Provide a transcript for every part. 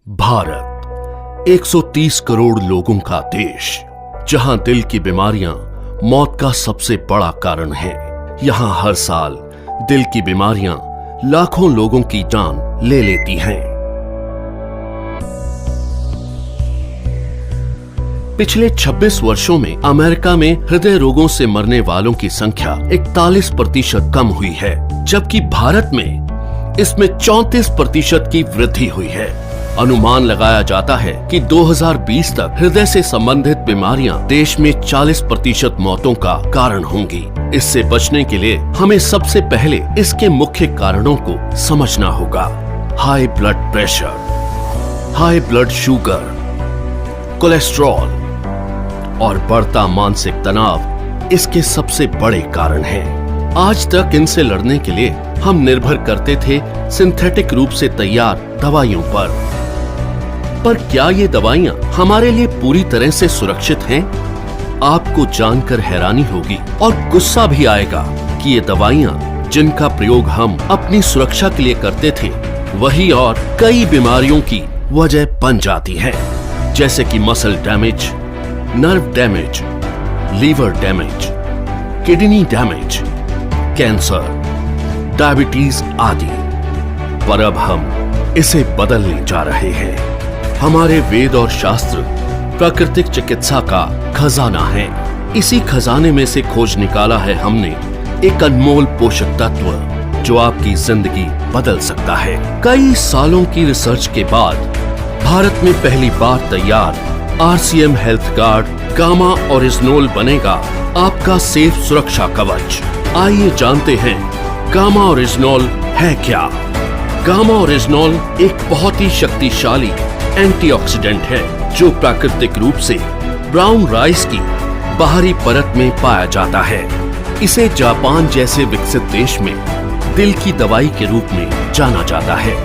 भारत 130 करोड़ लोगों का देश, जहां दिल की बीमारियां मौत का सबसे बड़ा कारण है। यहां हर साल दिल की बीमारियां लाखों लोगों की जान ले लेती हैं। पिछले 26 वर्षों में अमेरिका में हृदय रोगों से मरने वालों की संख्या 41% कम हुई है, जबकि भारत में इसमें 34% की वृद्धि हुई है। अनुमान लगाया जाता है कि 2020 तक हृदय से संबंधित बीमारियां देश में 40% मौतों का कारण होंगी। इससे बचने के लिए हमें सबसे पहले इसके मुख्य कारणों को समझना होगा। High blood pressure, high blood sugar, cholesterol और बढ़ता मानसिक तनाव इसके सबसे बड़े कारण हैं। आज तक इनसे लड़ने के लिए हम निर्भर करते थे सिंथेटिक रूप से तैयार दवाइयों पर क्या ये दवाइयां हमारे लिए पूरी तरह से सुरक्षित हैं? आपको जानकर हैरानी होगी और गुस्सा भी आएगा कि ये दवाइयां जिनका प्रयोग हम अपनी सुरक्षा के लिए करते थे, वही और कई बीमारियों की वजह बन जाती हैं, जैसे कि muscle damage, nerve damage, liver damage, kidney damage, cancer, diabetes आदि। पर अब हम इसे बदलने जा रहे हैं। हमारे वेद और शास्त्र प्राकृतिक चिकित्सा का खजाना है। इसी खजाने में से खोज निकाला है हमने एक अनमोल पोषक तत्व जो आपकी जिंदगी बदल सकता है। कई सालों की रिसर्च के बाद भारत में पहली बार तैयार RCM हेल्थ गार्ड गामा ओरिजिनोल बनेगा आपका सेफ सुरक्षा कवच। आइए जानते हैं गामा ओरिजिनोल है क्या। गामा ओरिजिनोल एक बहुत ही शक्तिशाली एंटीऑक्सीडेंट है जो प्राकृतिक रूप से ब्राउन राइस की बाहरी परत में पाया जाता है। इसे जापान जैसे विकसित देश में दिल की दवाई के रूप में जाना जाता है।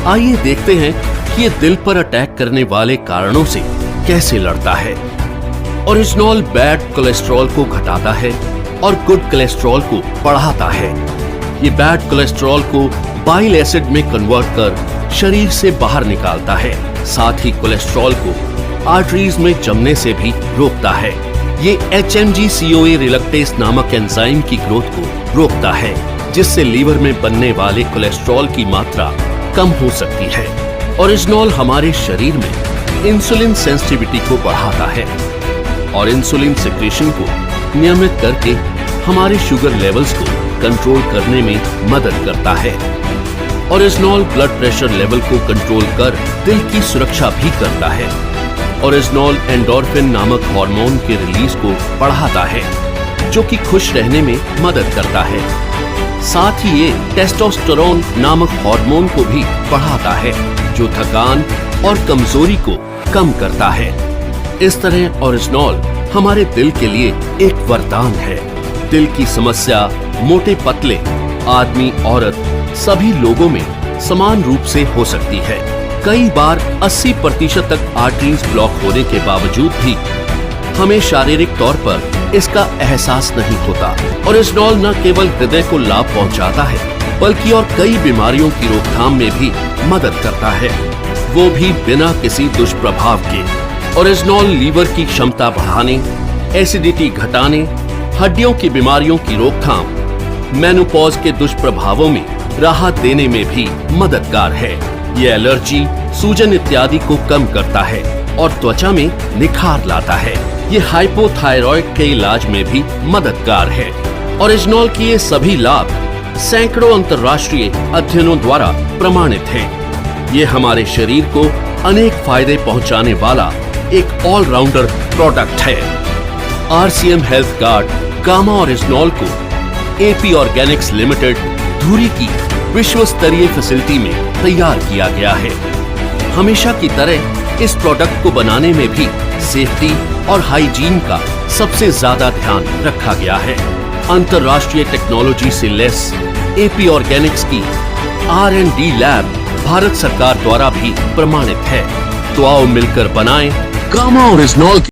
आइए देखते हैं कि ये दिल पर अटैक करने वाले कारणों से कैसे लड़ता है। ओरिजिनोल बैड कोलेस्ट्रॉल को घटाता है और गुड कोलेस्ट्रॉल को बढ़ाता है। ये बैड कोलेस्ट्रॉल को बाइल एसिड में कन्वर्ट कर शरीर से बाहर निकालता है। साथ ही कोलेस्ट्रॉल को आर्टरीज में जमने से भी रोकता है। ये HMG-CoA रिलक्टेस नामक एंजाइम की ग्रोथ को रोकता है, जिससे लीवर में बनने वाले कोलेस्ट्रॉल की मात्रा कम हो सकती है। ओरिजिनोल हमारे शरीर में इंसुलिन सेंसिटिविटी को बढ़ाता है और इंसुलिन सिक्रेशन को नियमित करके हमारे शुगर लेवल्स को कंट्रोल करने में मदद करता है। ओरिजिनोल ब्लड प्रेशर लेवल को कंट्रोल कर दिल की सुरक्षा भी करता है। ओरिजिनोल एंडोर्फिन नामक हार्मोन के रिलीज को बढ़ाता है, जो कि खुश रहने में मदद करता है। साथ ही ये टेस्टोस्टेरोन नामक हार्मोन को भी बढ़ाता है, जो थकान और कमजोरी को कम करता है। इस तरह ओरिजिनोल हमारे दिल के लिए एक वरदान है। दिल की समस्या मोटे पतले आदमी औरत सभी लोगों में समान रूप से हो सकती है। कई बार 80% तक आर्टरीज ब्लॉक होने के बावजूद भी हमें शारीरिक तौर पर इसका एहसास नहीं होता। ओरिजिनोल न केवल हृदय को लाभ पहुंचाता है, बल्कि और कई बीमारियों की रोकथाम में भी मदद करता है, वो भी बिना किसी दुष्प्रभाव के। ओरिजिनोल लीवर की क्षमता बढ़ाने, एसिडिटी घटाने, हड्डियों की बीमारियों की रोकथाम, मेनोपॉज के दुष्प्रभावों में राहत देने में भी मददगार है। ये एलर्जी, सूजन इत्यादि को कम करता है और त्वचा में निखार लाता है। ये हाइपोथायरॉइड के इलाज में भी मददगार है। ओरिजिनोल के ये सभी लाभ सैकड़ों अंतर्राष्ट्रीय अध्ययनों द्वारा प्रमाणित हैं। ये हमारे शरीर को अनेक फायदे पहुंचाने वाला एक ऑलराउंडर प्रोडक्ट है। RCM हेल्थ गार्ड गामा ओरिजिनोल को AP ऑर्गेनिक्स लिमिटेड धुरी की विश्व स्तरीय फैसिलिटी में तैयार किया गया है। हमेशा की तरह इस प्रोडक्ट को बनाने में भी सेफ्टी और हाइजीन का सबसे ज्यादा ध्यान रखा गया है। अंतर्राष्ट्रीय टेक्नोलॉजी से लैस AP ऑर्गेनिक्स की R&D लैब भारत सरकार द्वारा भी प्रमाणित है। तो आओ मिलकर बनाएं गामा ओरिजिनोल।